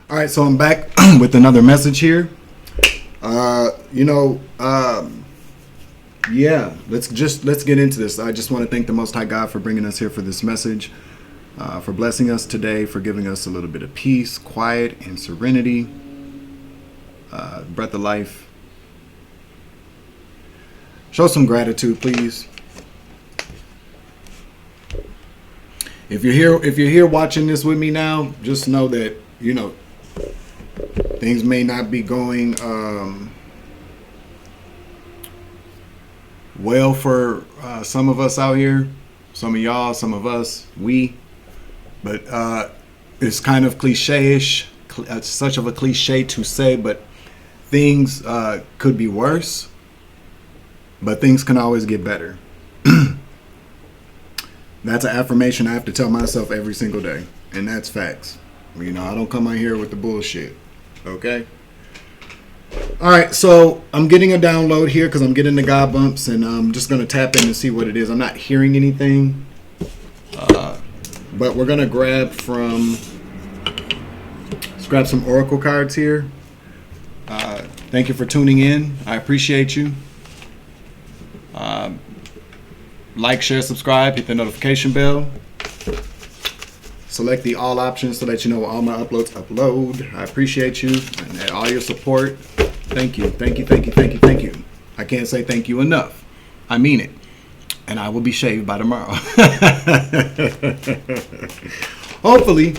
All right, so I'm back with another message here. Yeah, let's get into this. I just want to thank the Most High God for bringing us here for this message, for blessing us today, for giving us a little bit of peace, quiet, and serenity, breath of life. Show some gratitude, please. If you're here watching this with me now, just know that things may not be going well for some of us out here, some of y'all, some of us, but it's kind of cliche-ish, such of a cliche to say, but things could be worse, but things can always get better. That's an affirmation I have to tell myself every single day, and that's facts. I don't come out here with the bullshit. Okay? All right, so I'm getting a download here because I'm getting the God bumps, and I'm just going to tap in and see what it is. I'm not hearing anything, but we're going to grab some Oracle cards here. Thank you for tuning in. I appreciate you. Like, share, subscribe, hit the notification bell. Select the all options so that you know all my uploads upload. I appreciate you and all your support. Thank you, thank you, thank you, thank you, thank you. I can't say thank you enough. I mean it. And I will be shaved by tomorrow. Hopefully,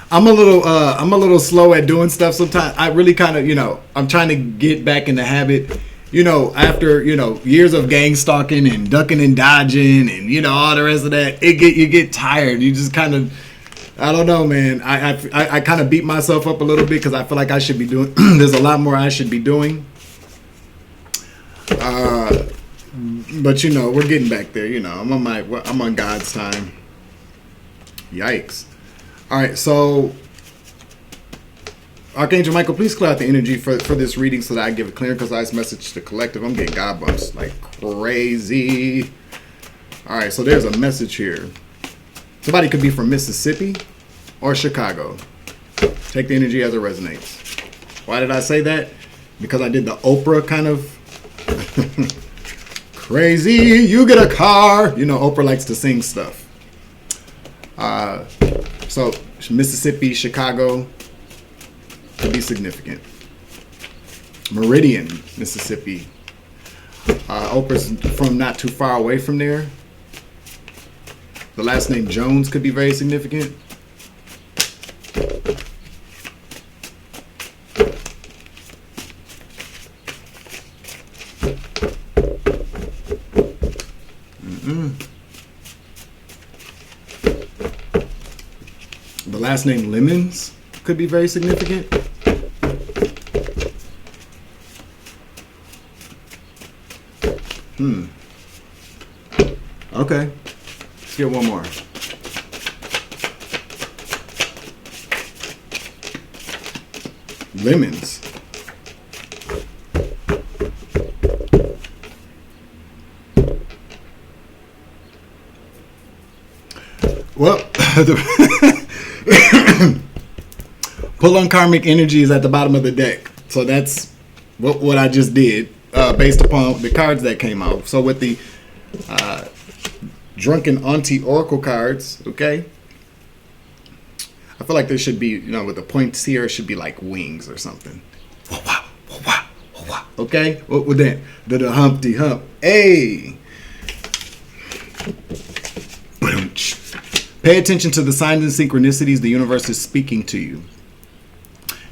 I'm a little slow at doing stuff sometimes. I really kind of, I'm trying to get back in the habit. After, years of gang stalking and ducking and dodging and, all the rest of that, you get tired. You just kind of, I don't know, man. I kind of beat myself up a little bit because I feel like I should be doing, there's a lot more I should be doing. But, we're getting back there, I'm on God's time. Yikes. All right, so Archangel Michael, please clear out the energy for this reading so that I give a clear and concise message to the collective. I'm getting God bumps like crazy. All right, so there's a message here. Somebody could be from Mississippi or Chicago. Take the energy as it resonates. Why did I say that? Because I did the Oprah kind of crazy, you get a car. Oprah likes to sing stuff. So Mississippi, Chicago, to be significant. Meridian, Mississippi. Oprah's from not too far away from there. The last name Jones could be very significant. The last name Lemons could be very significant. Okay. Let's get one more. Lemons. Well, pull on karmic energy is at the bottom of the deck. So that's what I just did based upon the cards that came out. So with the drunken auntie oracle cards, okay, I feel like there should be, with the points here, it should be like wings or something. Okay, what with that? The Humpty Hump. Hey. Pay attention to the signs and synchronicities the universe is speaking to you.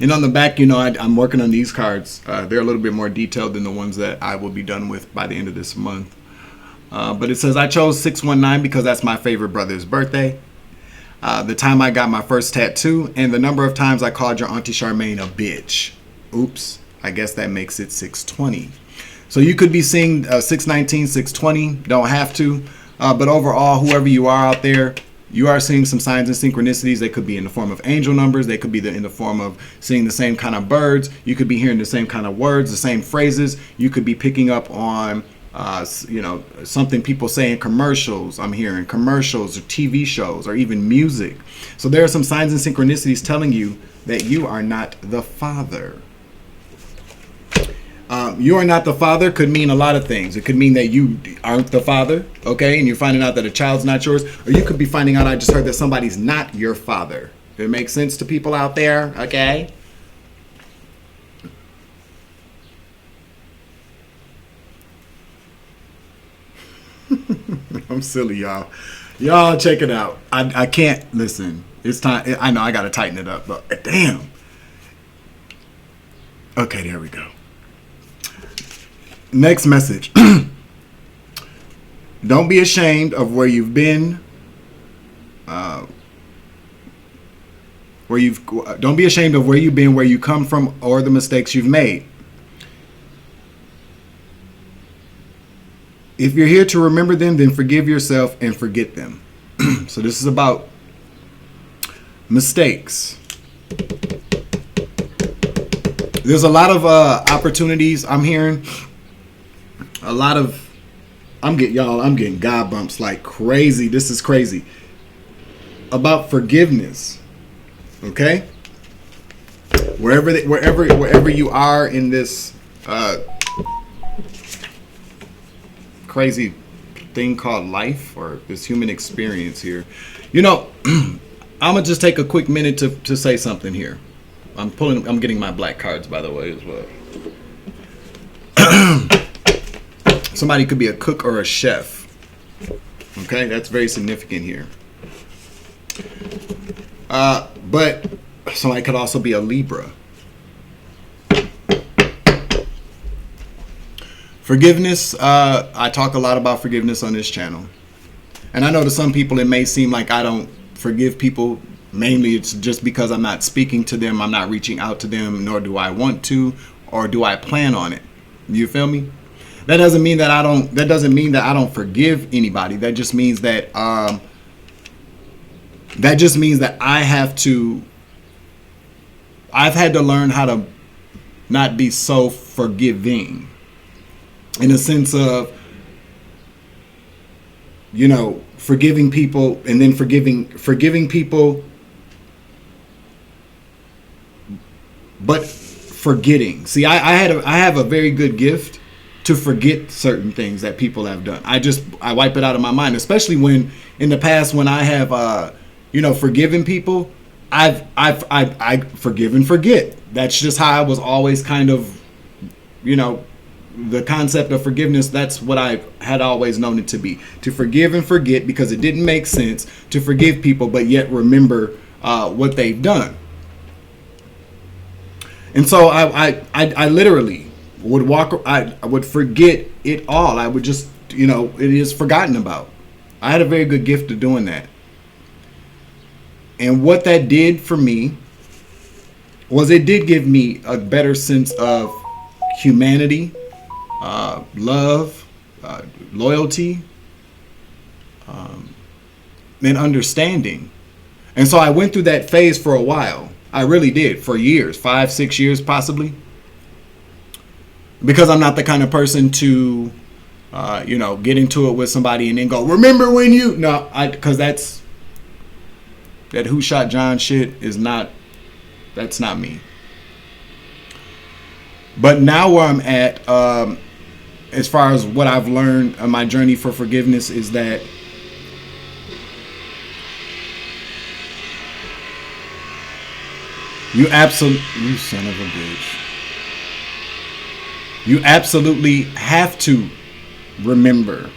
And on the back, I'm working on these cards. They're a little bit more detailed than the ones that I will be done with by the end of this month. But it says, I chose 619 because that's my favorite brother's birthday. The time I got my first tattoo, and the number of times I called your Auntie Charmaine a bitch. Oops, I guess that makes it 620. So you could be seeing 619, 620, don't have to. But overall, whoever you are out there, you are seeing some signs and synchronicities. They could be in the form of angel numbers. They could be in the form of seeing the same kind of birds. You could be hearing the same kind of words, the same phrases. You could be picking up on something people say in commercials. I'm hearing commercials or TV shows or even music. So there are some signs and synchronicities telling you that you are not the father. You are not the father could mean a lot of things. It could mean that you aren't the father, okay, and you're finding out that a child's not yours. Or you could be finding out, I just heard that somebody's not your father. It makes sense to people out there, okay? I'm silly, y'all. Y'all check it out. I can't listen. It's time. I know I got to tighten it up, but damn. Okay, there we go. Next message. Don't be ashamed of where you've been. Don't be ashamed of where you've been, where you come from, or the mistakes you've made. If you're here to remember them, then forgive yourself and forget them. So this is about mistakes. There's a lot of opportunities I'm hearing. I'm getting God bumps like crazy. This is crazy. About forgiveness. Okay? Wherever you are in this crazy thing called life, or this human experience here. I'm gonna just take a quick minute to say something here. I'm getting my black cards, by the way, as well. Somebody could be a cook or a chef. Okay, that's very significant here. But somebody could also be a Libra. Forgiveness, I talk a lot about forgiveness on this channel. And I know to some people it may seem like I don't forgive people. Mainly it's just because I'm not speaking to them, I'm not reaching out to them, nor do I want to, or do I plan on it. You feel me? That doesn't mean that I don't forgive anybody. That just means that I I've had to learn how to not be so forgiving. In a sense of, forgiving people and then forgiving people, but forgetting. See, I have a very good gift to forget certain things that people have done. I wipe it out of my mind, especially when in the past when I have forgiven people, I forgive and forget. That's just how I was always kind of, the concept of forgiveness, that's what I had always known it to be. To forgive and forget because it didn't make sense to forgive people, but yet remember what they've done. And so I literally would I would forget it all. I would just, it is forgotten about. I had a very good gift of doing that. And what that did for me was it did give me a better sense of humanity, love, loyalty, and understanding. And so I went through that phase for a while. I really did, for years, 5-6 years possibly. Because I'm not the kind of person to, get into it with somebody and then go, remember when you... No, because that who shot John shit is not... That's not me. But now where I'm at, as far as what I've learned on my journey for forgiveness, is that you son of a bitch. You absolutely have to remember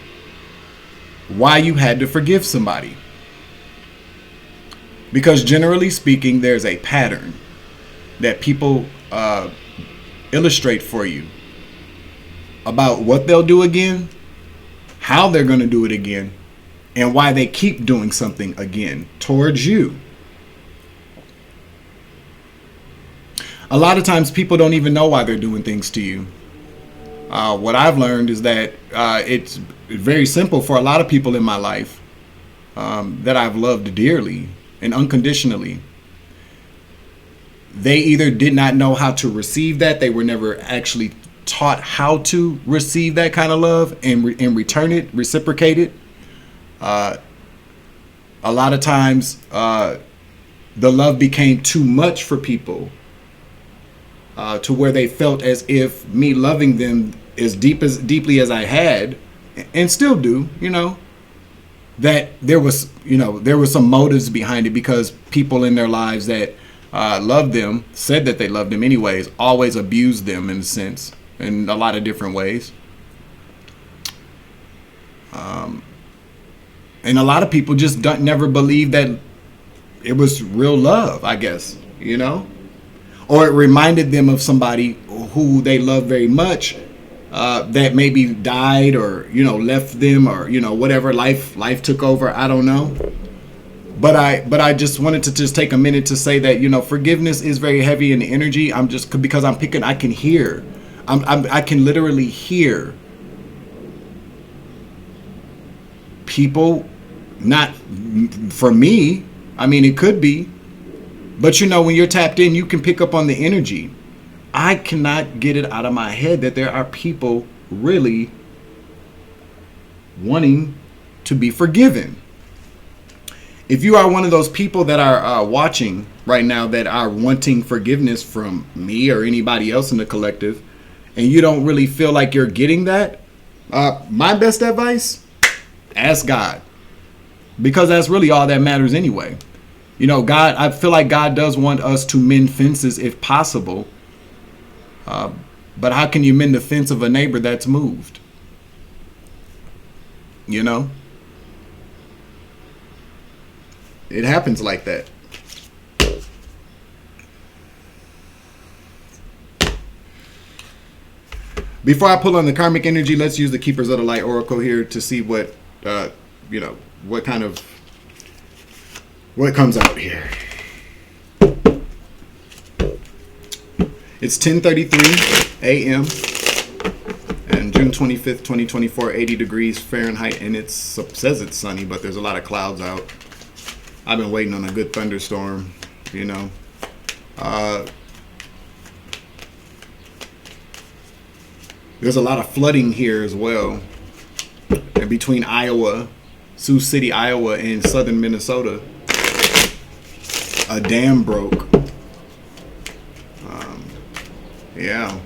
why you had to forgive somebody. Because generally speaking, there's a pattern that people illustrate for you about what they'll do again, how they're going to do it again, and why they keep doing something again towards you. A lot of times people don't even know why they're doing things to you. What I've learned is that it's very simple for a lot of people in my life that I've loved dearly and unconditionally. They either did not know how to receive that, they were never actually taught how to receive that kind of love and return it, reciprocate it, a lot of times the love became too much for people, to where they felt as if me loving them as deeply as I had, and still do, that there was some motives behind it, because people in their lives that loved them, said that they loved them anyways, always abused them in a sense, in a lot of different ways. And a lot of people just never believe that it was real love, I guess, or it reminded them of somebody who they loved very much, that maybe died or, left them, or, whatever, life took over. I don't know. But I just wanted to just take a minute to say that, forgiveness is very heavy in the energy. Because I can hear, I can literally hear people, not for me. I mean, it could be, but when you're tapped in, you can pick up on the energy. I cannot get it out of my head that there are people really wanting to be forgiven. If you are one of those people that are watching right now that are wanting forgiveness from me or anybody else in the collective, and you don't really feel like you're getting that, my best advice, ask God. Because that's really all that matters anyway. God, I feel like God does want us to mend fences if possible. But how can you mend the fence of a neighbor that's moved? It happens like that. Before I pull on the karmic energy, let's use the Keepers of the Light Oracle here to see what, what comes out here. It's 10:33 a.m. and June 25th, 2024, 80 degrees Fahrenheit, and it says it's sunny, but there's a lot of clouds out. I've been waiting on a good thunderstorm, There's a lot of flooding here as well. And between Sioux City, Iowa, and southern Minnesota, a dam broke. Yeah,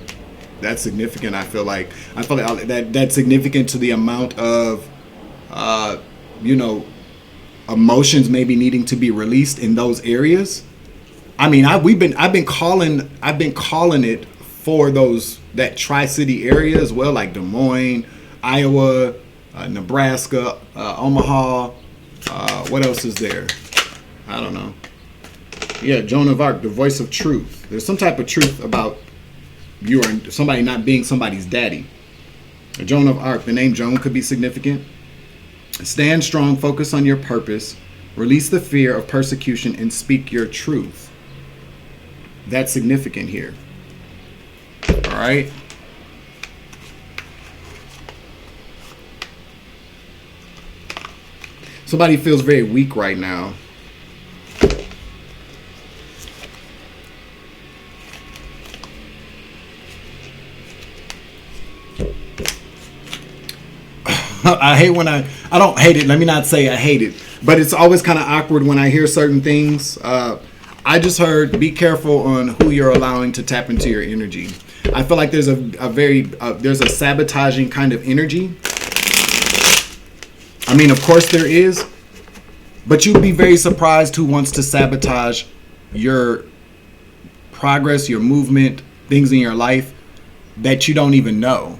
that's significant. I feel like that's significant to the amount of, emotions maybe needing to be released in those areas. I mean, I've been calling it for that Tri-City area as well, like Des Moines, Iowa, Nebraska, Omaha. What else is there? I don't know. Yeah, Joan of Arc, the voice of truth. There's some type of truth about you or somebody not being somebody's daddy. Joan of Arc, the name Joan could be significant. Stand strong, focus on your purpose, release the fear of persecution, and speak your truth. That's significant here. All right. Somebody feels very weak right now. I hate when I don't hate it. Let me not say I hate it, but it's always kind of awkward when I hear certain things. I just heard, be careful on who you're allowing to tap into your energy. I feel like there's there's a sabotaging kind of energy. I mean, of course there is, but you'd be very surprised who wants to sabotage your progress, your movement, things in your life that you don't even know.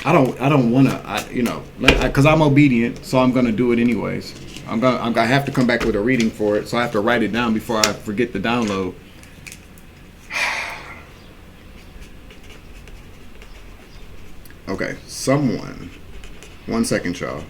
I don't want to, because I'm obedient, so I'm going to do it anyways. I'm gonna have to come back with a reading for it, so I have to write it down before I forget the download. Okay, someone. 1 second, y'all.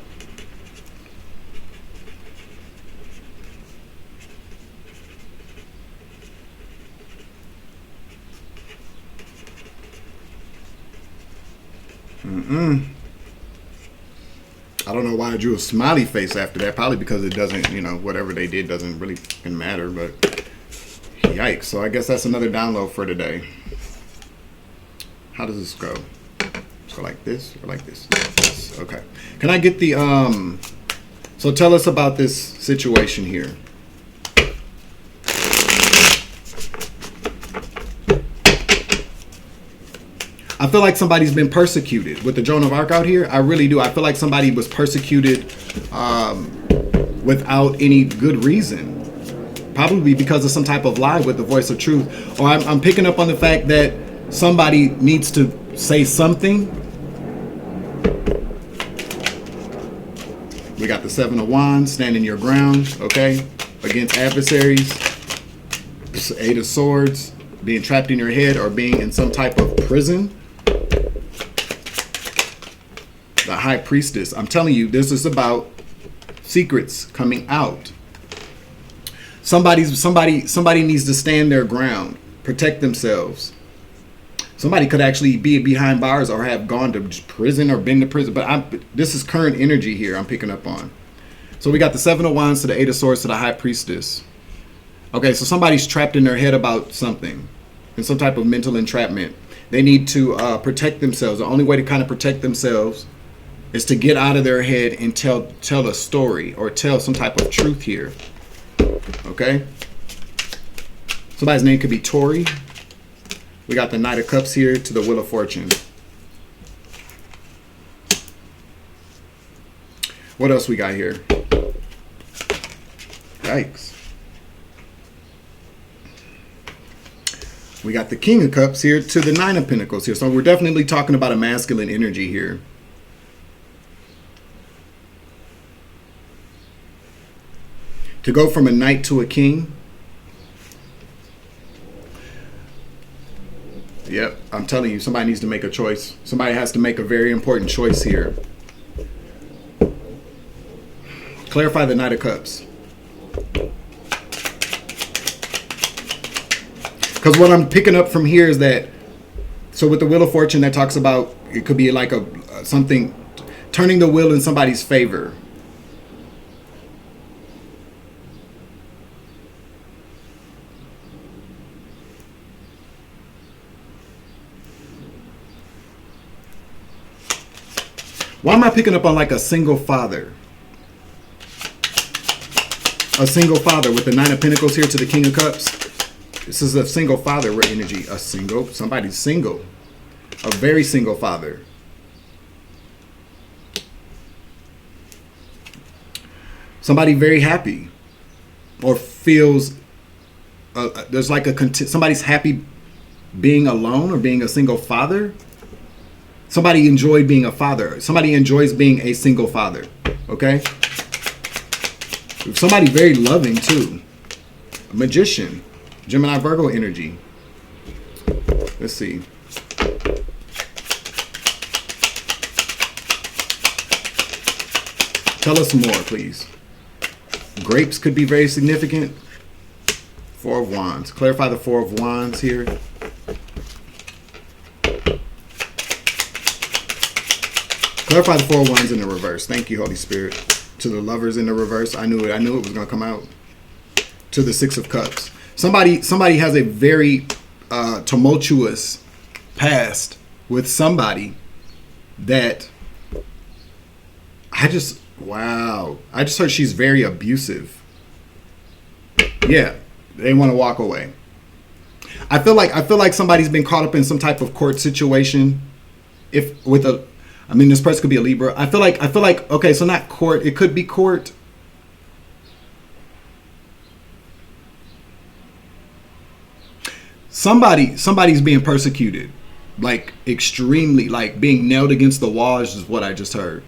I don't know why I drew a smiley face after that. Probably because it doesn't, whatever they did doesn't really fucking matter. But Yikes. So I guess that's another download for today. How does this go? Let's go like this or like this? Yes. Okay. Can I get the so tell us about this situation here. I feel like somebody's been persecuted with the Joan of Arc out here. I really do. I feel like somebody was persecuted without any good reason. Probably because of some type of lie with the voice of truth. Or I'm picking up on the fact that somebody needs to say something. We got the Seven of Wands, standing your ground, okay? Against adversaries. Eight of Swords, being trapped in your head or being in some type of prison. The High Priestess. I'm telling you, this is about secrets coming out. Somebody needs to stand their ground, protect themselves. Somebody could actually be behind bars or have gone to prison or been to prison. But this is current energy here I'm picking up on. So we got the Seven of Wands to the Eight of Swords to the High Priestess. Okay, so somebody's trapped in their head about something, in some type of mental entrapment. They need to protect themselves. The only way to kind of protect themselves is to get out of their head and tell a story or tell some type of truth here. Okay? Somebody's name could be Tori. We got the Knight of Cups here to the Wheel of Fortune. What else we got here? Yikes. We got the King of Cups here to the Nine of Pentacles here. So we're definitely talking about a masculine energy here. To go from a knight to a king. Yep, I'm telling you, somebody needs to make a choice. Somebody has to make a very important choice here. Clarify the Knight of Cups. Because what I'm picking up from here is that, so with the Wheel of Fortune, that talks about, it could be like something, turning the wheel in somebody's favor. Why am I picking up on like a single father? A single father with the Nine of Pentacles here to the King of Cups. This is a single father energy. Somebody's single. A very single father. Somebody very happy. Or feels, there's like somebody's happy being alone or being a single father. Somebody enjoyed being a father. Somebody enjoys being a single father. Okay? Somebody very loving too. A magician. Gemini Virgo energy. Let's see. Tell us more, please. Grapes could be very significant. Four of Wands. Clarify the Four of Wands here. Clarify the Four of Wands in the reverse. Thank you, Holy Spirit. To the Lovers in the reverse. I knew it. I knew it was going to come out. To the Six of Cups. Somebody has a very tumultuous past with somebody that I just heard she's very abusive. Yeah, they want to walk away. I feel like somebody's been caught up in some type of court situation. This person could be a Libra. I feel like okay, so not court, it could be court. Somebody's being persecuted, like extremely, like being nailed against the wall is what I just heard.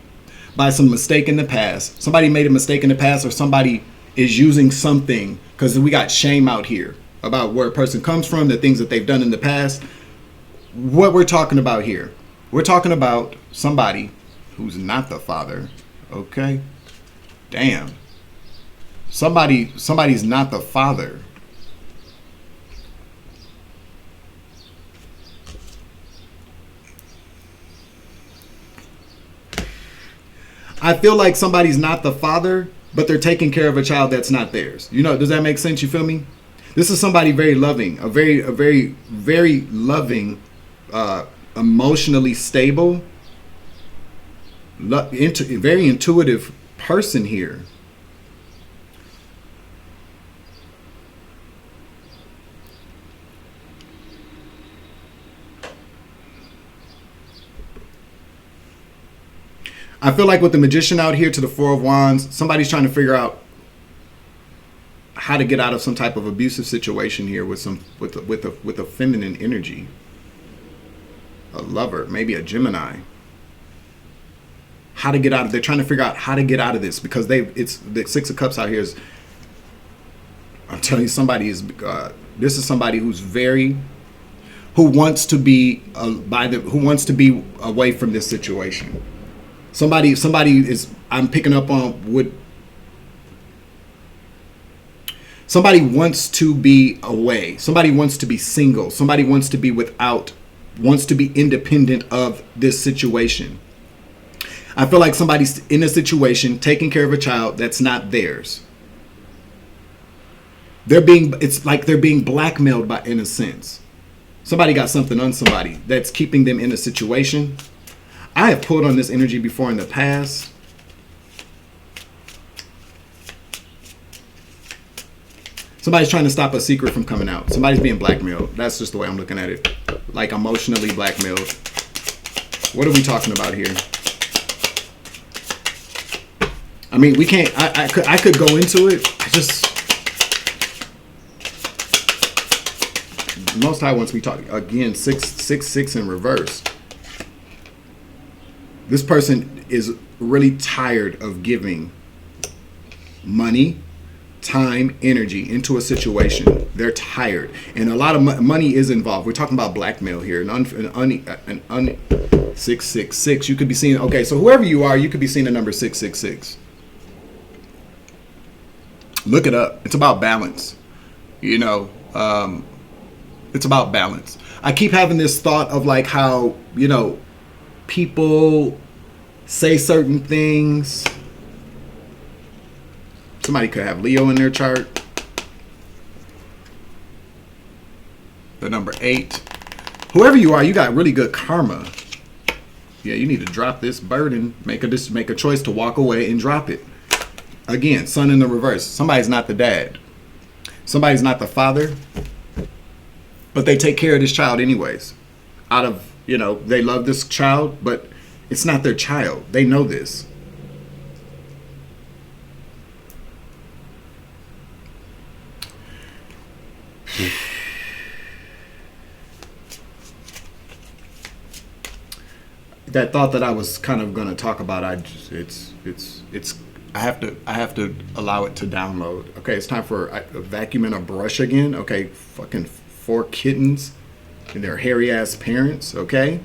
By some mistake in the past. Somebody made a mistake in the past, or somebody is using something, because we got shame out here about where a person comes from, the things that they've done in the past. What we're talking about here, we're talking about somebody who's not the father. Okay? Damn. Somebody's not the father. I feel like somebody's not the father, but they're taking care of a child that's not theirs. You know, does that make sense? You feel me? This is somebody very loving, a very loving, emotionally stable, very intuitive person here. I feel like with the Magician out here to the Four of Wands, somebody's trying to figure out how to get out of some type of abusive situation here with a feminine energy. A lover, maybe a Gemini. How to get out of, they're trying to figure out how to get out of this, because it's the Six of Cups out here is, I'm telling you, somebody is this is somebody who's who wants to be away from this situation. Somebody is, I'm picking up on what somebody wants to be away. Somebody wants to be single. Somebody wants to be wants to be independent of this situation. I feel like somebody's in a situation taking care of a child that's not theirs. It's like they're being blackmailed in a sense. Somebody got something on somebody that's keeping them in a situation. I have pulled on this energy before in the past. Somebody's trying to stop a secret from coming out. Somebody's being blackmailed. That's just the way I'm looking at it. Like emotionally blackmailed. What are we talking about here? I mean, we can't, I could go into it. Most High wants me talking again, 666 in reverse. This person is really tired of giving money, time, energy into a situation. They're tired, and a lot of money is involved. We're talking about blackmail here. 666. You could be seeing. Okay, so whoever you are, you could be seeing the number 666. Look it up. It's about balance. You know, it's about balance. I keep having this thought of like how, you know, people say certain things. Somebody could have Leo in their chart. The number 8. Whoever you are, you got really good karma. Yeah, you need to drop this burden. Make a choice to walk away and drop it. Again, Sun in the reverse. Somebody's not the dad. Somebody's not the father. But they take care of this child anyways. Out of, you know, they love this child, but it's not their child. They know this. That thought that I was kind of going to talk about, I have to allow it to download. Okay, it's time for a vacuum and a brush again. Okay, fucking 4 kittens and their hairy ass parents. Okay,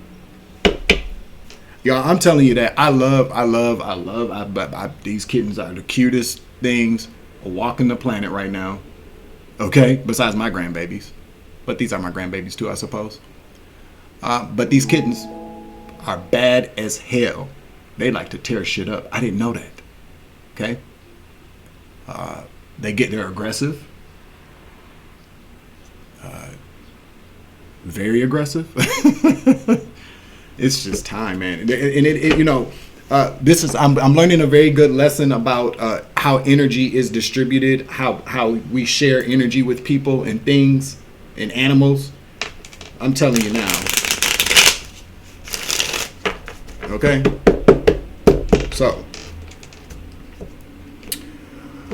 y'all, I'm telling you that I love these kittens are the cutest things walking the planet right now. Okay, besides my grandbabies, but these are my grandbabies too, I suppose. But these kittens are bad as hell. They like to tear shit up. I didn't know that. Okay. They're aggressive. Very aggressive. It's just time, man. And it you know, I'm learning a very good lesson about how energy is distributed, how we share energy with people and things and animals. I'm telling you now. Okay. So,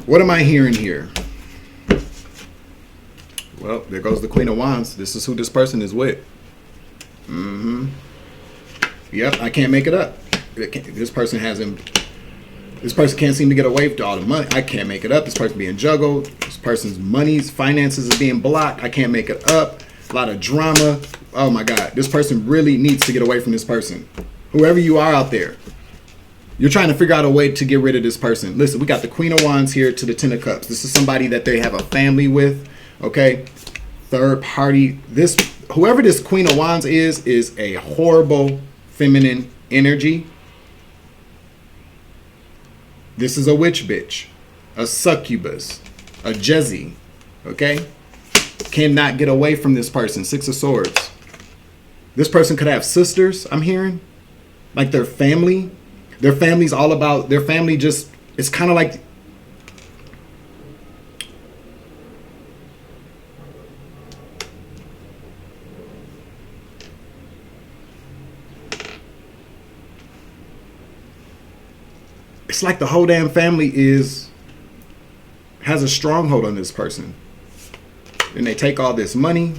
what am I hearing here? Well, there goes the Queen of Wands. This is who this person is with. Yep, I can't make it up. This person can't seem to get away with all the money. I can't make it up. This person being juggled. This person's finances is being blocked. I can't make it up. A lot of drama. Oh my God. This person really needs to get away from this person. Whoever you are out there, you're trying to figure out a way to get rid of this person. Listen, we got the Queen of Wands here to the 10 of Cups. This is somebody that they have a family with. Okay. Third party. Whoever this Queen of Wands is a horrible feminine energy. This is a witch bitch, a succubus, a Jezzy. Okay. cannot get away from this person. 6 of Swords. This person could have sisters, I'm hearing. Like their family. Their family's all about, their family just, it's kind of like, it's like the whole damn family has a stronghold on this person. And they take all this money.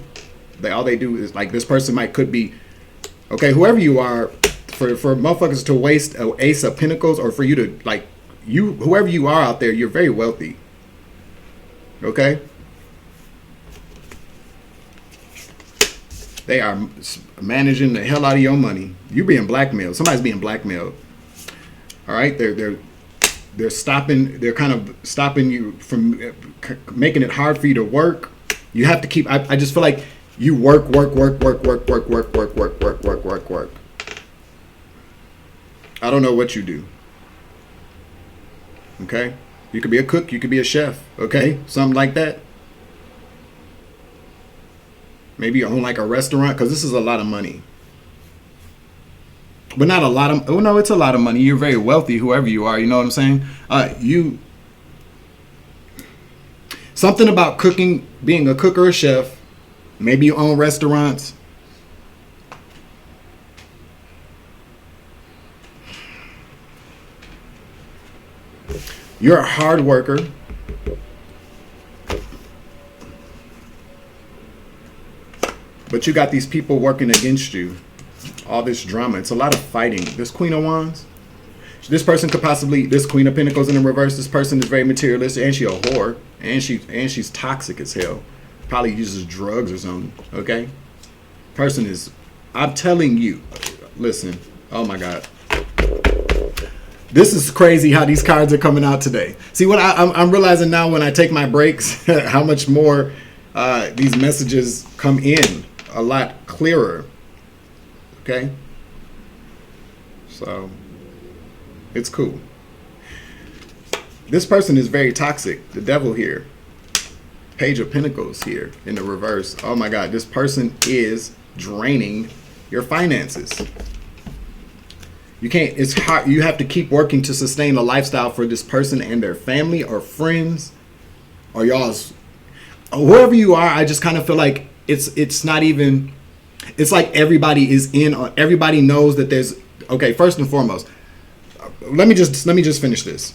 All they do is, like, this person could be, okay, whoever you are, for motherfuckers to waste an Ace of Pentacles, or for you to, like, whoever you are out there, you're very wealthy. Okay? They are managing the hell out of your money. You're being blackmailed. Somebody's being blackmailed. All right? They're stopping, they're kind of stopping you from making it hard for you to work. You have to keep, I just feel like you work. I don't know what you do. Okay? You could be a cook, you could be a chef, okay? Something like that. Maybe you own like a restaurant, because this is a lot of money. But not a lot of, oh no, it's a lot of money. You're very wealthy, whoever you are, you know what I'm saying? Something about cooking, being a cook or a chef. Maybe you own restaurants. You're a hard worker. But you got these people working against you. All this drama. It's a lot of fighting. This Queen of Wands. This person could possibly, this Queen of Pentacles in the reverse, this person is very materialistic, and she a whore. And she's toxic as hell. Probably uses drugs or something. Okay? Person is, I'm telling you, listen, oh my God. This is crazy how these cards are coming out today. See, what I'm realizing now when I take my breaks, how much more these messages come in a lot clearer. Okay? So, it's cool. This person is very toxic. The devil here. Page of Pentacles here in the reverse. Oh my God, this person is draining your finances. You can't, it's hard. You have to keep working to sustain a lifestyle for this person and their family or friends or y'all's, whoever you are. I just kind of feel like it's not even, it's like everybody is in on, everybody knows that there's, okay, first and foremost, let me just finish this.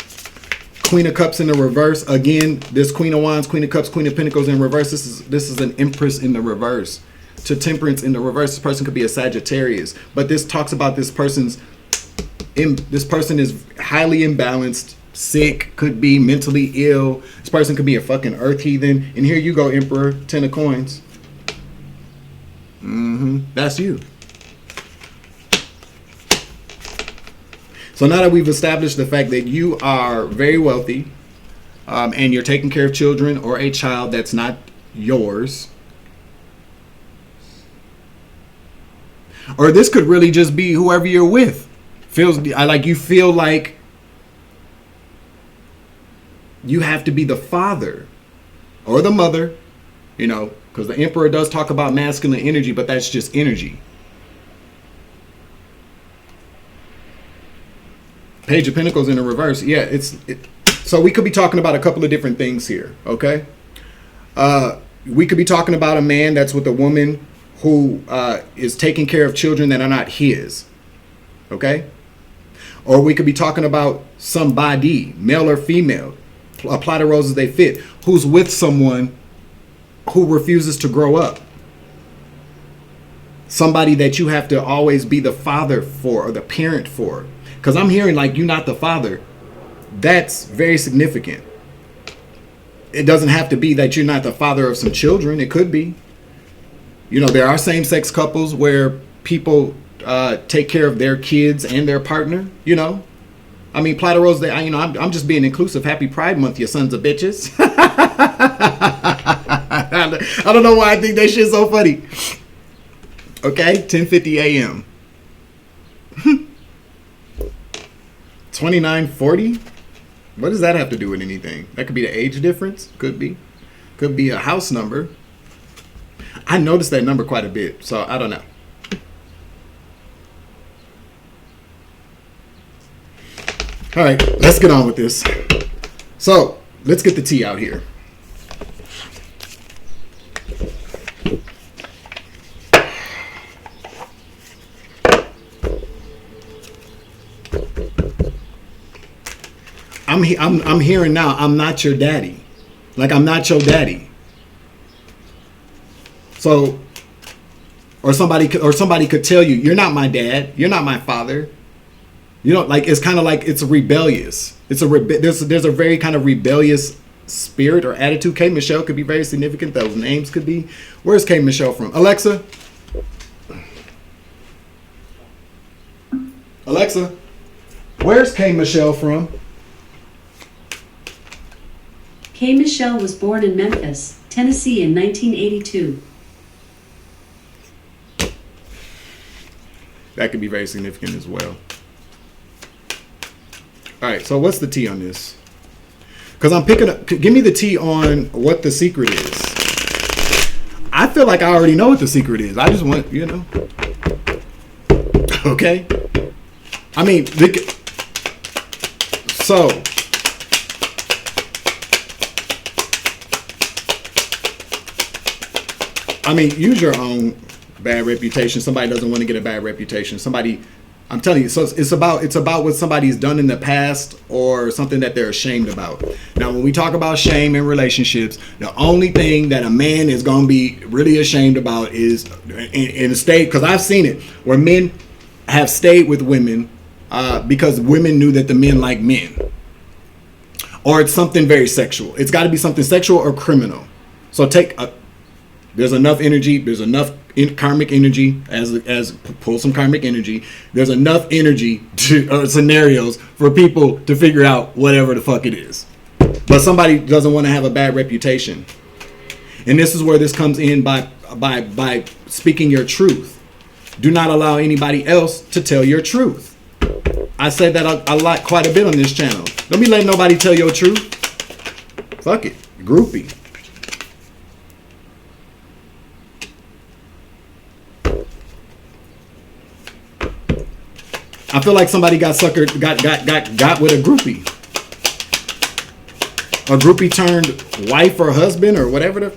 Queen of Cups in the reverse. Again, this Queen of Wands, Queen of Cups, Queen of Pentacles in reverse. This is an Empress in the reverse. To Temperance in the reverse. This person could be a Sagittarius. But this talks about this person is highly imbalanced, sick, could be mentally ill. This person could be a fucking earth heathen. And here you go, Emperor, 10 of coins. That's you. So now that we've established the fact that you are very wealthy, and you're taking care of children or a child that's not yours, or this could really just be whoever you're with. You feel like you have to be the father or the mother, you know, because the Emperor does talk about masculine energy, but that's just energy. Page of Pentacles in the reverse. Yeah, so we could be talking about a couple of different things here, okay? We could be talking about a man that's with a woman who is taking care of children that are not his, okay? Or we could be talking about somebody, male or female, apply the roses they fit, who's with someone who refuses to grow up. Somebody that you have to always be the father for or the parent for. Because I'm hearing like you're not the father. That's very significant. It doesn't have to be that you're not the father of some children. It could be. You know, there are same-sex couples where people take care of their kids and their partner, you know. I mean, Platter Rose, I'm just being inclusive. Happy Pride Month, you sons of bitches. I don't know why I think that shit's so funny. Okay, 10:50 a.m. 2940? What does that have to do with anything? That could be the age difference. Could be. Could be a house number. I noticed that number quite a bit, so I don't know. All right, let's get on with this. So let's get the tea out here. I'm hearing now, I'm not your daddy. Like, I'm not your daddy. So, or somebody could tell you, you're not my dad. You're not my father. You know, like, it's kind of like it's rebellious. There's a very kind of rebellious spirit or attitude. K. Michelle could be very significant. Those names could be. Where's K. Michelle from? Alexa, where's K. Michelle from? K. Michelle was born in Memphis, Tennessee in 1982. That could be very significant as well. All right, so what's the tea on this? Because I'm picking up, give me the tea on what the secret is. I feel like I already know what the secret is. I just want, you know. Okay. I mean, so. I mean, use your own bad reputation. Somebody doesn't want to get a bad reputation. Somebody, I'm telling you, so it's about what somebody's done in the past or something that they're ashamed about. Now, when we talk about shame in relationships, the only thing that a man is going to be really ashamed about is in a state, because I've seen it, where men have stayed with women because women knew that the men like men. Or it's something very sexual. It's got to be something sexual or criminal. So there's enough energy. There's enough karmic energy as pull some karmic energy. There's enough energy to scenarios for people to figure out whatever the fuck it is. But somebody doesn't want to have a bad reputation, and this is where this comes in by speaking your truth. Do not allow anybody else to tell your truth. I said that a lot, quite a bit on this channel. Don't be letting nobody tell your truth. Fuck it, groupie. I feel like somebody got suckered, got with a groupie. A groupie turned wife or husband or whatever the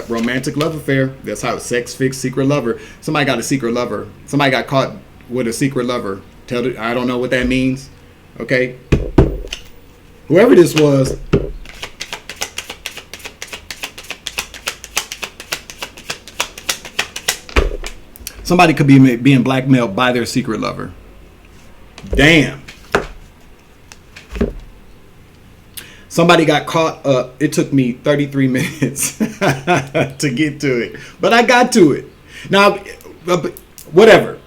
romantic love affair. That's how sex fix secret lover. Somebody got a secret lover. Somebody got caught with a secret lover. I don't know what that means. Okay. Whoever this was. Somebody could be being blackmailed by their secret lover. Damn. Somebody got caught up. It took me 33 minutes to get to it, but I got to it. Now, whatever.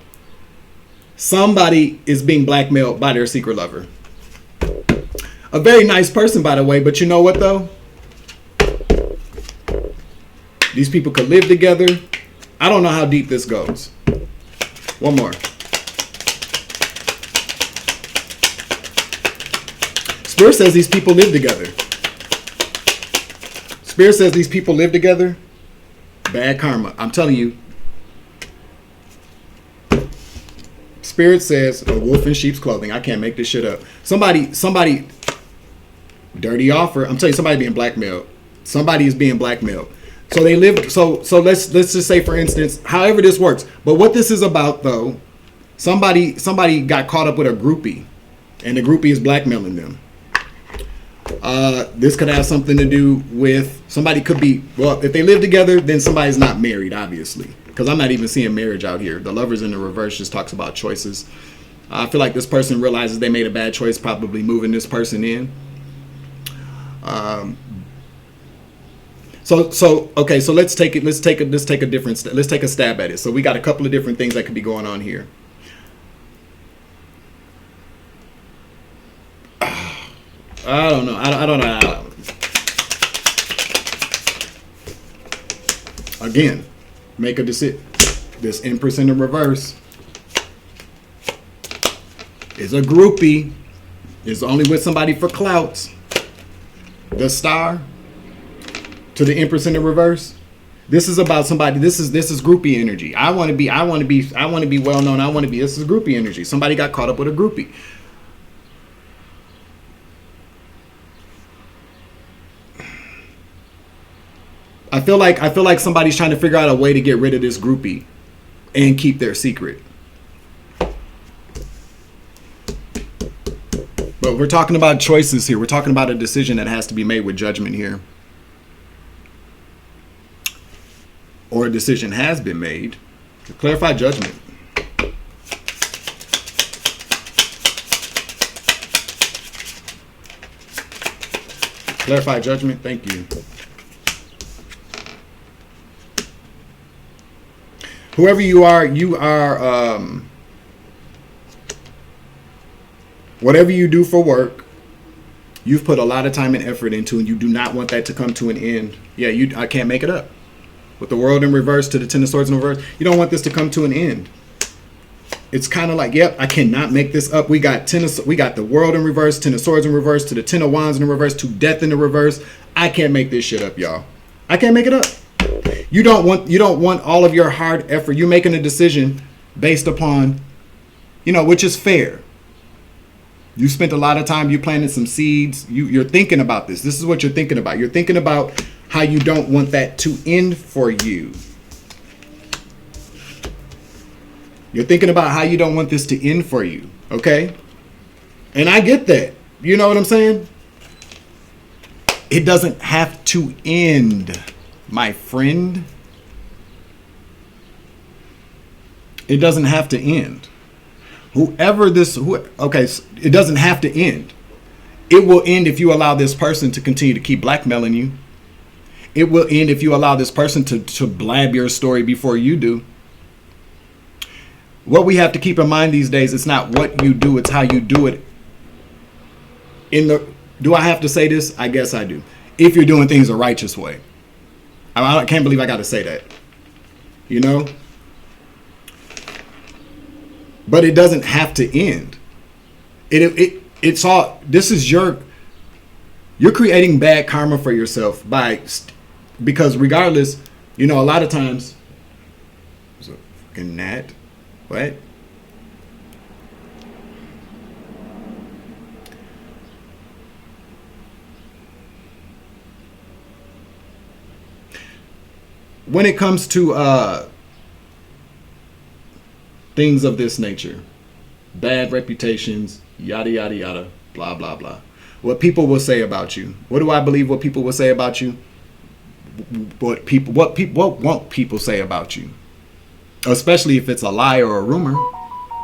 Somebody is being blackmailed by their secret lover. A very nice person, by the way, but you know what though? These people could live together. I don't know how deep this goes. One more. Spirit says these people live together. Spirit says these people live together. Bad karma. I'm telling you. Spirit says a wolf in sheep's clothing. I can't make this shit up. Somebody dirty offer. I'm telling you, somebody being blackmailed. Somebody is being blackmailed. So they live. So let's just say, for instance, however this works. But what this is about, though, somebody got caught up with a groupie, and the groupie is blackmailing them. This could have something to do with somebody could be, well, if they live together, then somebody's not married, obviously, because I'm not even seeing marriage out here. The Lovers in the reverse just talks about choices. I feel like this person realizes they made a bad choice, probably moving this person in. Okay, so let's take a stab at it. So we got a couple of different things that could be going on here. I don't know. I don't know. Again, make a decision. This Empress in the reverse is a groupie. Is only with somebody for clout. The Star to the Empress in the reverse. This is about somebody. This is groupie energy. I want to be well known. This is groupie energy. Somebody got caught up with a groupie. I feel like somebody's trying to figure out a way to get rid of this groupie and keep their secret. But we're talking about choices here. We're talking about a decision that has to be made with judgment here. Or a decision has been made. To clarify judgment. Clarify judgment. Thank you. Whoever you are, whatever you do for work, you've put a lot of time and effort into, and you do not want that to come to an end. Yeah, I can't make it up. With the world in reverse to the Ten of Swords in reverse, you don't want this to come to an end. It's kind of like, yep, I cannot make this up. We got the world in reverse, Ten of Swords in reverse, to the Ten of Wands in reverse, to death in the reverse. I can't make this shit up, y'all. I can't make it up. You don't want all of your hard effort. You're making a decision based upon, which is fair. You spent a lot of time, you planted some seeds. You're thinking about this. This is what you're thinking about. You're thinking about how you don't want that to end for you. You're thinking about how you don't want this to end for you. Okay? And I get that. You know what I'm saying? It doesn't have to end, my friend. It doesn't have to end. It doesn't have to end. It will end if you allow this person to continue to keep blackmailing you. It will end if you allow this person to blab your story before you do. What we have to keep in mind these days, it's not what you do, it's how you do it. Do I have to say this? I guess I do. If you're doing things a righteous way. I can't believe I got to say that. But it doesn't have to end. It's all. This is you're creating bad karma for yourself because regardless, a lot of times. There's a fucking gnat. What? When it comes to things of this nature, bad reputations, yada yada yada, blah blah blah, what people will say about you. What do I believe what people will say about you? What won't people say about you? Especially if it's a lie or a rumor.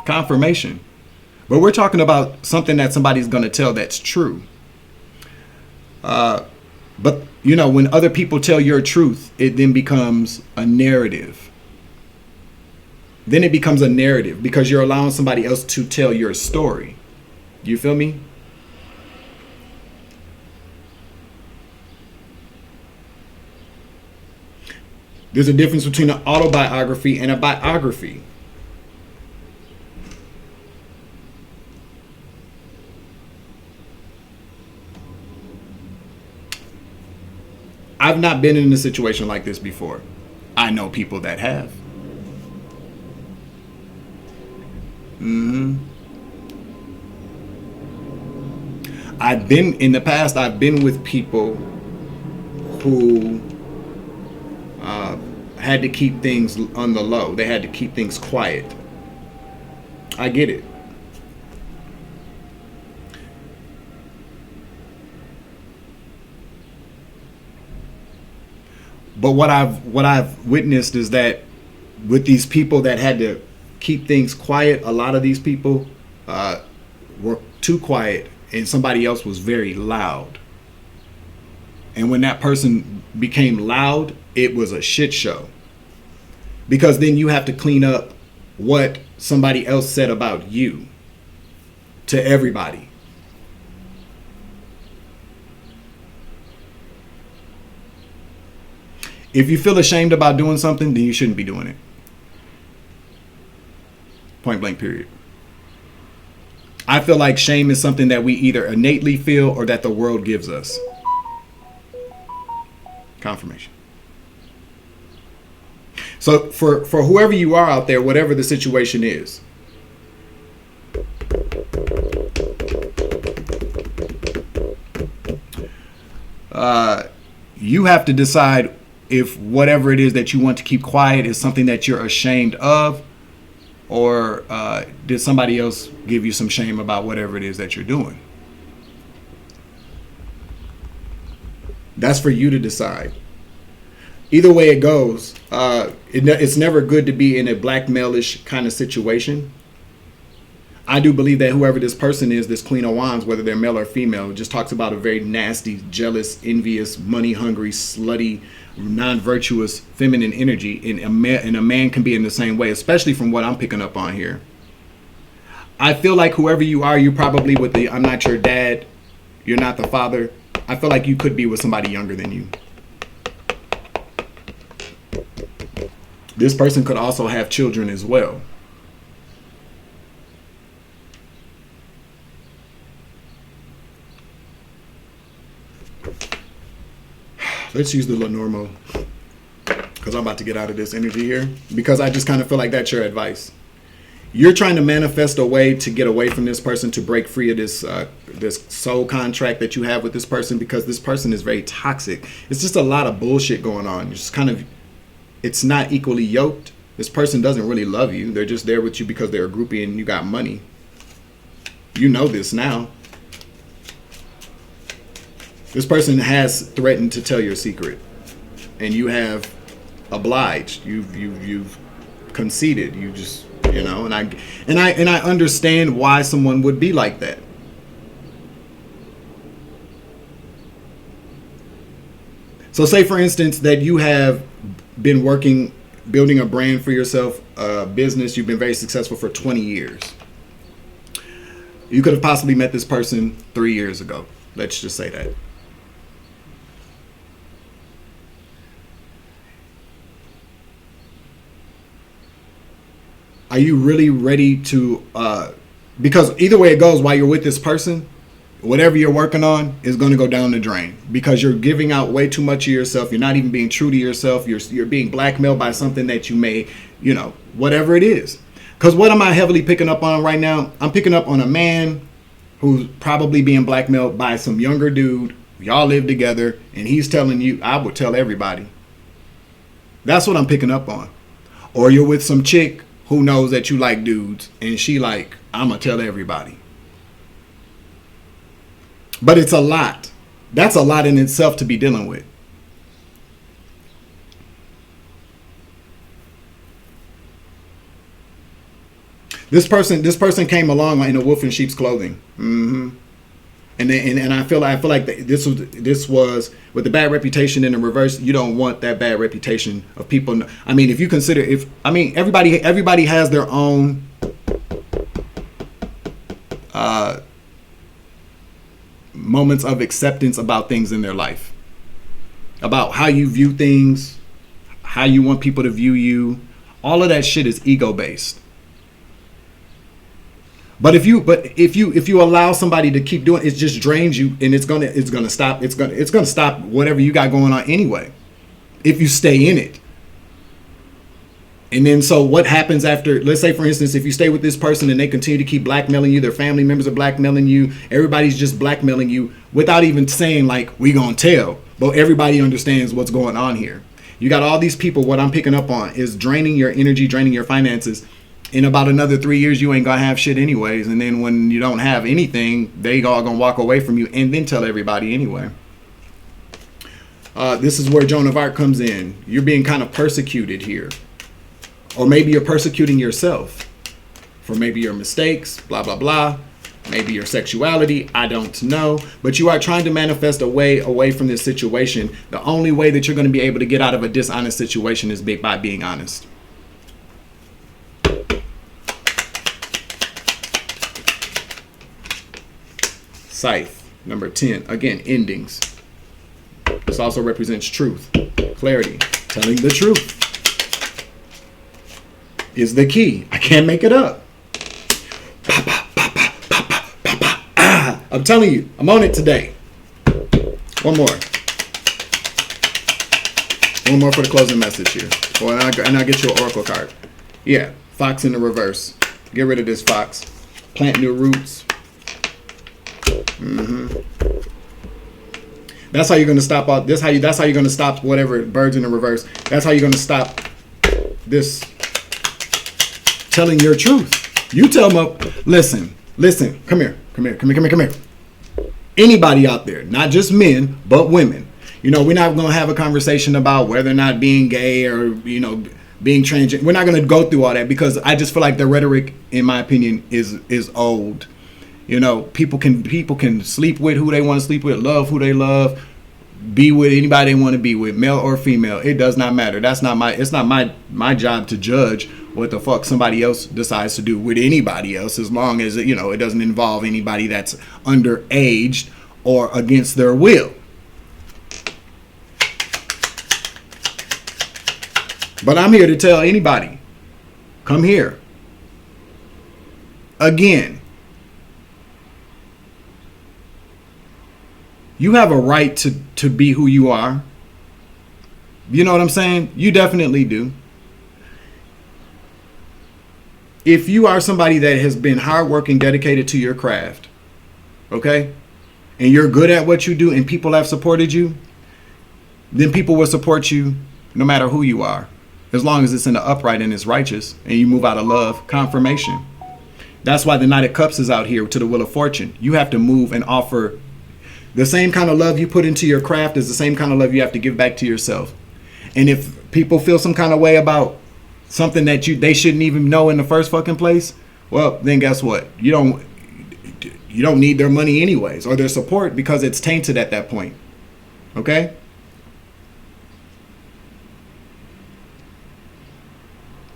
Confirmation. But we're talking about something that somebody's going to tell that's true. But when other people tell your truth, it then becomes a narrative. Then it becomes a narrative because you're allowing somebody else to tell your story. You feel me? There's a difference between an autobiography and a biography. I've not been in a situation like this before. I know people that have. I've been with people who had to keep things on the low. They had to keep things quiet. I get it. But what I've witnessed is that with these people that had to keep things quiet, a lot of these people were too quiet and somebody else was very loud. And when that person became loud, it was a shit show. Because then you have to clean up what somebody else said about you to everybody. If you feel ashamed about doing something, then you shouldn't be doing it. Point blank, period. I feel like shame is something that we either innately feel or that the world gives us. Confirmation. So for whoever you are out there, whatever the situation is, you have to decide if whatever it is that you want to keep quiet is something that you're ashamed of, or did somebody else give you some shame about whatever it is that you're doing. That's for you to decide. Either way it goes, it's never good to be in a blackmailish kind of situation. I do believe that whoever this person is, this Queen of Wands, whether they're male or female, just talks about a very nasty, jealous, envious, money-hungry, slutty, non-virtuous, feminine energy. And a man can be in the same way, especially from what I'm picking up on here. I feel like whoever you are, you're probably with the, I'm not your dad, you're not the father. I feel like you could be with somebody younger than you. This person could also have children as well. Let's use the Lenormand, because I'm about to get out of this energy here, because I just kind of feel like that's your advice. You're trying to manifest a way to get away from this person, to break free of this this soul contract that you have with this person, because this person is very toxic. It's just a lot of bullshit going on. It's just kind of, it's not equally yoked. This person doesn't really love you. They're just there with you because they're a groupie and you got money. You know this now. This person has threatened to tell your secret, and you have obliged. You've conceded. You just, you know, and I understand why someone would be like that. So say for instance that you have been working, building a brand for yourself, a business, you've been very successful for 20 years. You could have possibly met this person 3 years ago. Let's just say that. Are you really ready to, because either way it goes, while you're with this person, whatever you're working on is going to go down the drain, because you're giving out way too much of yourself. You're not even being true to yourself. You're being blackmailed by something that you may, you know, whatever it is. Because what am I heavily picking up on right now? I'm picking up on a man who's probably being blackmailed by some younger dude. Y'all live together, and he's telling you, I would tell everybody. That's what I'm picking up on. Or you're with some chick who knows that you like dudes, and she like, I'm gonna tell everybody. But it's a lot. That's a lot in itself to be dealing with. This person came along in a wolf in sheep's clothing. And I feel like this was with the bad reputation in the reverse. You don't want that bad reputation of people. I mean, if you consider, everybody has their own moments of acceptance about things in their life, about how you view things, how you want people to view you. All of that shit is ego based. But if you allow somebody to keep doing it, it just drains you, and it's gonna stop whatever you got going on anyway, if you stay in it. And then so what happens after, let's say for instance, if you stay with this person and they continue to keep blackmailing you, their family members are blackmailing you, everybody's just blackmailing you without even saying like, we gonna tell, but everybody understands what's going on here. You got all these people, what I'm picking up on is draining your energy, draining your finances. In about another 3 years, you ain't gonna have shit anyways. And then when you don't have anything, they all gonna walk away from you and then tell everybody anyway. This is where Joan of Arc comes in. You're being kind of persecuted here. Or maybe you're persecuting yourself for maybe your mistakes, blah, blah, blah. Maybe your sexuality, I don't know. But you are trying to manifest a way away from this situation. The only way that you're gonna be able to get out of a dishonest situation is by being honest. Scythe, number 10. Again, endings. This also represents truth, clarity. Telling the truth is the key. I can't make it up. I'm telling you, I'm on it today. One more. One more for the closing message here. Well, and I'll get you an oracle card. Yeah, fox in the reverse. Get rid of this fox. Plant new roots. That's how you're going to stop all this. That's how you're going to stop whatever birds in the reverse. That's how you're going to stop this telling your truth. You tell them, listen, come here. Anybody out there, not just men, but women. You know, we're not going to have a conversation about whether or not being gay or, you know, being transgender. We're not going to go through all that because I just feel like the rhetoric, in my opinion, is old. You know, people can sleep with who they want to sleep with, love who they love, be with anybody they want to be with, male or female. It does not matter. It's not my job to judge what the fuck somebody else decides to do with anybody else, as long as, you know, it doesn't involve anybody that's underaged or against their will. But I'm here to tell anybody, come here. Again, you have a right to be who you are. You know what I'm saying? You definitely do. If you are somebody that has been hardworking, dedicated to your craft, okay, and you're good at what you do and people have supported you, then people will support you no matter who you are, as long as it's in the upright and it's righteous and you move out of love, confirmation. That's why the Knight of Cups is out here to the Wheel of Fortune. You have to move and offer the same kind of love you put into your craft is the same kind of love you have to give back to yourself. And if people feel some kind of way about something that they shouldn't even know in the first fucking place, well, then guess what? You don't need their money anyways, or their support, because it's tainted at that point. Okay?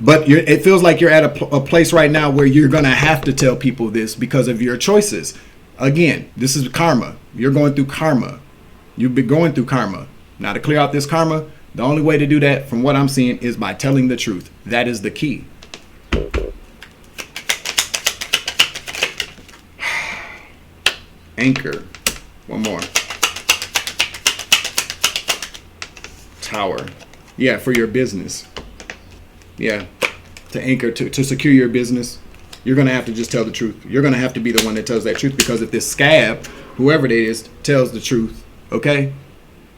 But it feels like you're at a place right now where you're going to have to tell people this because of your choices. Again, this is karma. You're going through karma. You've been going through karma. Now, to clear out this karma, the only way to do that, from what I'm seeing, is by telling the truth. That is the key. Anchor. One more. Tower. Yeah, for your business. Yeah, to anchor, to secure your business, you're going to have to just tell the truth. You're going to have to be the one that tells that truth, because if this scab, whoever it is, tells the truth, okay,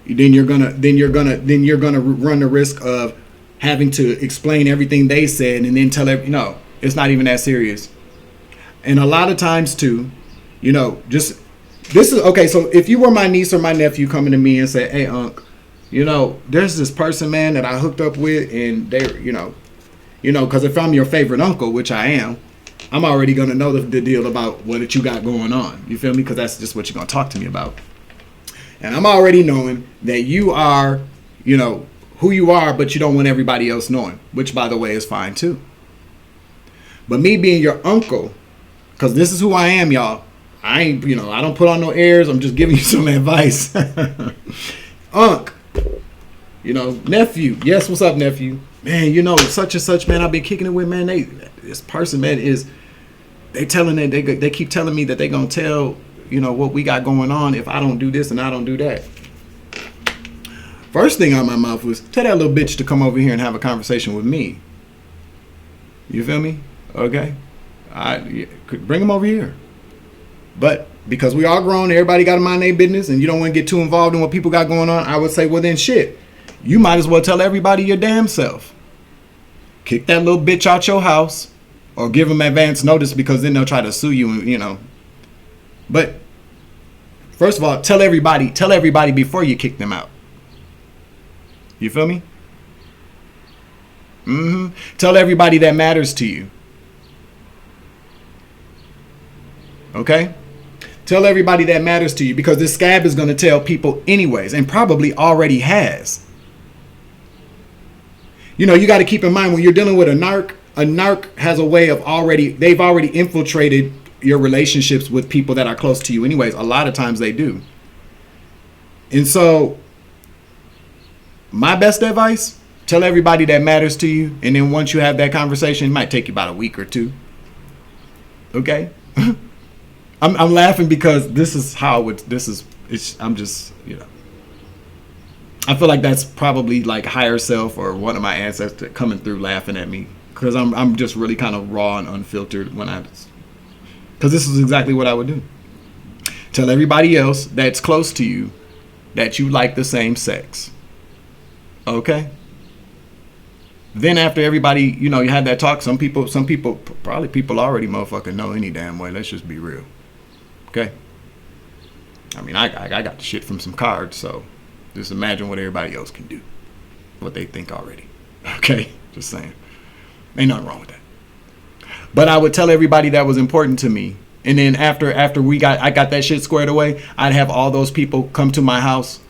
then you're gonna run the risk of having to explain everything they said and then tell no, it's not even that serious. And a lot of times too, you know, just this is okay. So if you were my niece or my nephew coming to me and say, hey, Unc, you know, there's this person, man, that I hooked up with, and they, you know, because if I'm your favorite uncle, which I am, I'm already going to know the deal about what you got going on. You feel me? Because that's just what you're going to talk to me about. And I'm already knowing that you are, you know, who you are, but you don't want everybody else knowing, which, by the way, is fine too. But me being your uncle, because this is who I am, y'all. I ain't, you know, I don't put on no airs. I'm just giving you some advice. Unc, you know, nephew. Yes, what's up, nephew? Man, you know, such and such, man, I've been kicking it with, man. This person, man, they keep telling me that they gonna tell, you know, what we got going on if I don't do this and I don't do that. First thing out of my mouth was, tell that little bitch to come over here and have a conversation with me. You feel me? Okay. Bring him over here. But because we all grown, everybody got to mind their business, and you don't want to get too involved in what people got going on, I would say, well, then shit, you might as well tell everybody your damn self. Kick that little bitch out your house, or give them advance notice, because then they'll try to sue you, you know. But first of all, tell everybody before you kick them out. You feel me? Tell everybody that matters to you. Okay? Tell everybody that matters to you, because this scab is going to tell people anyways, and probably already has. You know, you got to keep in mind, when you're dealing with a narc has a way of they've already infiltrated your relationships with people that are close to you anyways. A lot of times they do. And so my best advice, tell everybody that matters to you. And then once you have that conversation, it might take you about a week or two. Okay? I'm laughing because this is how I'm just, you know. I feel like that's probably like higher self or one of my ancestors coming through laughing at me, because I'm just really kind of raw and unfiltered because this is exactly what I would do. Tell everybody else that's close to you that you like the same sex. Okay? Then after everybody, you had that talk, some people, probably people already motherfucking know any damn way. Let's just be real. Okay? I mean, I got the shit from some cards, so just imagine what everybody else can do. What they think already. Okay? Just saying. Ain't nothing wrong with that. But I would tell everybody that was important to me. And then after I got that shit squared away, I'd have all those people come to my house.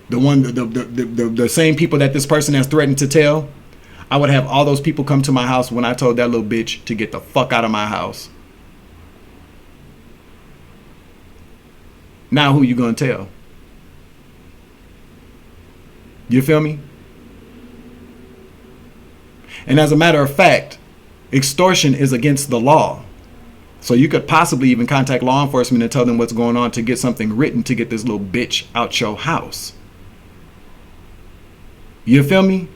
The same people that this person has threatened to tell. I would have all those people come to my house when I told that little bitch to get the fuck out of my house. Now who you gonna tell? You feel me? And as a matter of fact, extortion is against the law. So you could possibly even contact law enforcement and tell them what's going on to get something written to get this little bitch out your house. You feel me?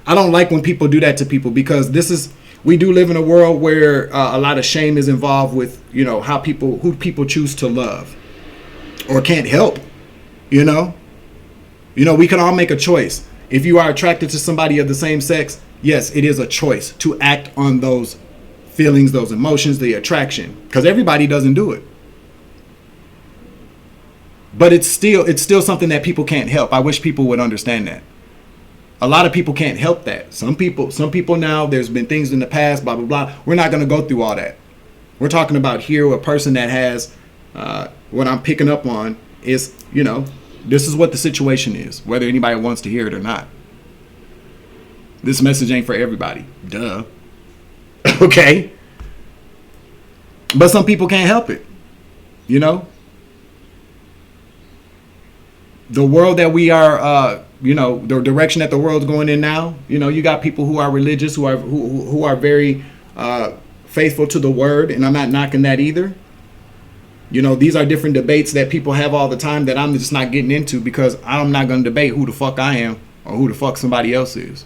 I don't like when people do that to people, because we do live in a world where a lot of shame is involved with, who people choose to love or can't help, we can all make a choice. If you are attracted to somebody of the same sex, yes, it is a choice to act on those feelings, those emotions, the attraction, because everybody doesn't do it. But it's still something that people can't help. I wish people would understand that. A lot of people can't help that. Some people now, there's been things in the past, blah, blah, blah. We're not going to go through all that. We're talking about here a person that has, what I'm picking up on is, this is what the situation is, whether anybody wants to hear it or not. This message ain't for everybody. Duh. Okay. But some people can't help it. The world that we are, the direction that the world's going in now, you got people who are religious, who are very faithful to the word, and I'm not knocking that either. These are different debates that people have all the time that I'm just not getting into, because I'm not going to debate who the fuck I am or who the fuck somebody else is.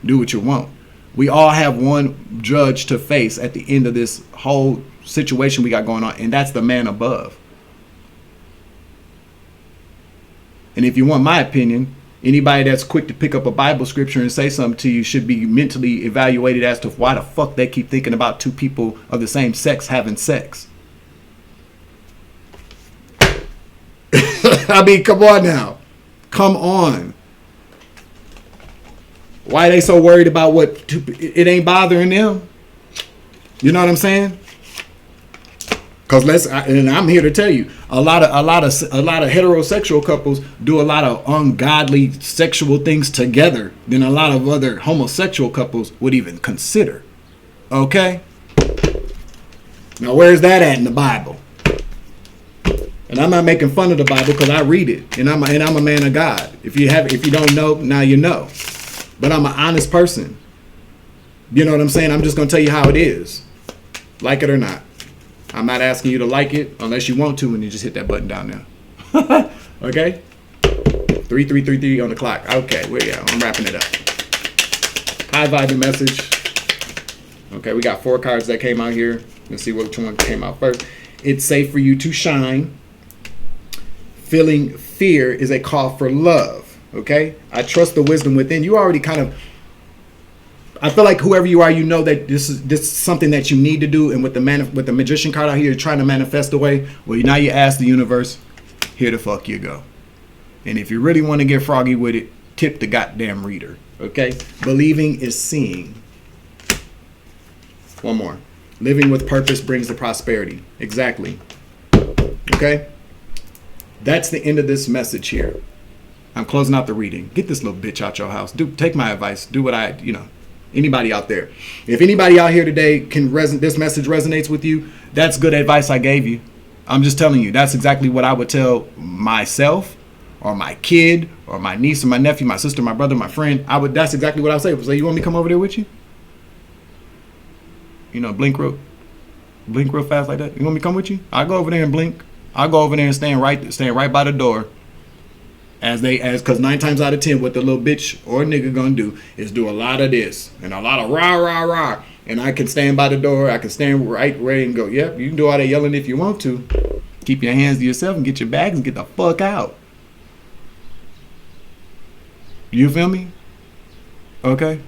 Do what you want. We all have one judge to face at the end of this whole situation we got going on, and that's the man above. And if you want my opinion, anybody that's quick to pick up a Bible scripture and say something to you should be mentally evaluated as to why the fuck they keep thinking about two people of the same sex having sex. I mean, come on now. Come on. Why are they so worried about it ain't bothering them? You know what I'm saying? Because and I'm here to tell you, a lot of heterosexual couples do a lot of ungodly sexual things together than a lot of other homosexual couples would even consider. Okay? Now, where's that at in the Bible? And I'm not making fun of the Bible, because I read it, and I'm a man of God. If you don't know, now you know. But I'm an honest person. You know what I'm saying? I'm just gonna tell you how it is, like it or not. I'm not asking you to like it unless you want to, and you just hit that button down there. Okay? 3333 on the clock. Okay, I'm wrapping it up. High vibing message. Okay, we got 4 cards that came out here. Let's see which one came out first. It's safe for you to shine. Feeling fear is a call for love. Okay? I trust the wisdom within. You already I feel like whoever you are, that this is something that you need to do. And with the magician card out here, you're trying to manifest away. Well, now you ask the universe, here the fuck you go. And if you really want to get froggy with it, tip the goddamn reader. Okay? Believing is seeing. One more. Living with purpose brings the prosperity. Exactly. Okay? That's the end of this message here. I'm closing out the reading. Get this little bitch out your house. Take my advice. Do what anybody out there. If anybody out here today this message resonates with you, that's good advice I gave you. I'm just telling you, that's exactly what I would tell myself or my kid or my niece or my nephew, my sister, my brother, my friend. That's exactly what I would say. So you want me to come over there with you? Blink real fast like that. You want me to come with you? I'll go over there and blink. I'll go over there and stand right by the door. Cause 9 times out of 10, what the little bitch or nigga gonna do is do a lot of this and a lot of rah rah rah. And I can stand by the door. I can stand right ready and go. Yep, you can do all that yelling if you want to. Keep your hands to yourself and get your bags and get the fuck out. You feel me? Okay.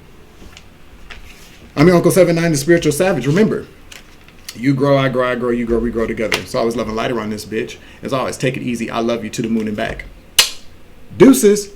I'm your Uncle 79, the spiritual savage. Remember, you grow, I grow, I grow, you grow, we grow together. It's always love and light around this bitch. As always, take it easy. I love you to the moon and back. Deuces.